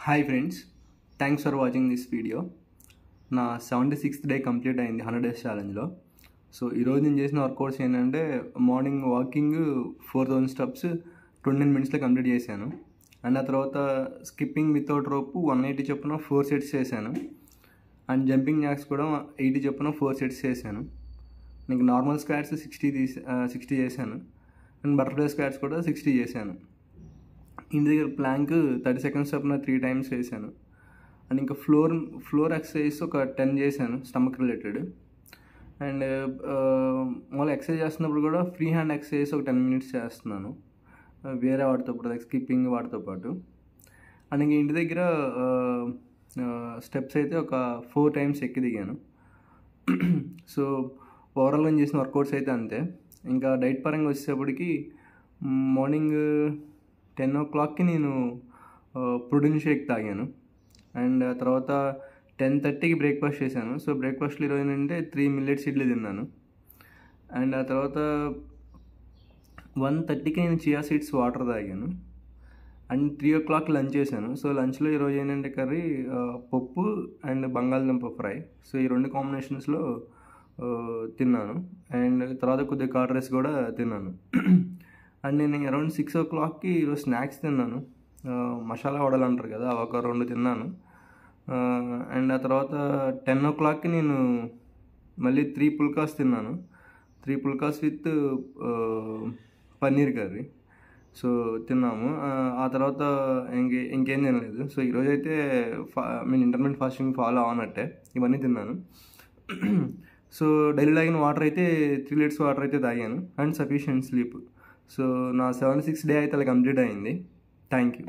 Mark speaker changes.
Speaker 1: Hi friends, thanks for watching this video. నా 76th day complete అయింది 100 days ఛాలెంజ్లో. So ఈరోజు నేను చేసిన వర్కౌట్స్ ఏంటంటే మార్నింగ్ వాకింగ్ 4000 steps 29 minutesలో కంప్లీట్ చేశాను. అండ్ ఆ తర్వాత స్కిప్పింగ్ వితౌట్ రోప్ 180 చొప్పున 4 sets చేశాను. అండ్ జంపింగ్ జాక్స్ కూడా 80 చొప్పున 4 sets చేశాను. నీకు నార్మల్ స్క్వాట్స్ 60 చేశాను. అండ్ బటర్ఫ్లై స్క్వాట్స్ కూడా 60 చేశాను. ఇంటి దగ్గర ప్లాంక్ 30 seconds చొప్పున 3 times చేశాను. అండ్ ఇంకా ఫ్లోర్ ఎక్సర్సైజ్ ఒక 10 చేశాను స్టమక్ రిలేటెడ్. అండ్ మళ్ళీ ఎక్సర్సైజ్ చేస్తున్నప్పుడు కూడా ఫ్రీ హ్యాండ్ ఎక్సర్సైజ్ ఒక 10 minutes చేస్తున్నాను వేరే వాటితో పాటు, స్కిప్పింగ్ వాటితో పాటు. అండ్ ఇంక ఇంటి దగ్గర స్టెప్స్ అయితే ఒక 4 times ఎక్కి దిగాను. సో ఓవరాల్గా నేను చేసిన వర్కౌట్స్ అయితే అంతే. ఇంకా డైట్ పరంగా వచ్చేటప్పటికి మార్నింగ్ 10 o'clock నేను ప్రోటీన్ షేక్ తాగాను. అండ్ ఆ తర్వాత 10:30కి బ్రేక్ఫాస్ట్ చేశాను. సో బ్రేక్ఫాస్ట్లో ఈరోజు ఏంటంటే 3 millets ఇడ్లీ తిన్నాను. అండ్ ఆ తర్వాత 1:30కి నేను చియా సీడ్స్ వాటర్ తాగాను. అండ్ 3 o'clock లంచ్ చేశాను. సో లంచ్లో ఈరోజు ఏంటంటే కర్రీ పప్పు అండ్ బంగాళదుంప ఫ్రై. సో ఈ 2 కాంబినేషన్స్లో తిన్నాను. అండ్ తర్వాత కొద్దిగా కర్డ్ రైస్ కూడా తిన్నాను. అండ్ నేను అరౌండ్ 6 o'clockకి ఈరోజు స్నాక్స్ తిన్నాను. మసాలా వడలు అంటారు కదా, అవి ఒక 2 తిన్నాను. అండ్ ఆ తర్వాత 10 o'clockకి నేను మళ్ళీ 3 పుల్కాస్ తిన్నాను. 3 phulkas with paneer curry. So తిన్నాము. ఆ తర్వాత ఇంకేం తినలేదు. సో ఈరోజైతే నేను ఇంటర్మీడియట్ ఫాస్టింగ్ ఫాలో అవనట్టే ఇవన్నీ తిన్నాను. సో డైలీ తాగిన వాటర్ అయితే 3 liters వాటర్ అయితే తాగాను. And sufficient sleep. సో నా 76th డే అయితే అలా కంప్లీట్ అయింది. Thank you.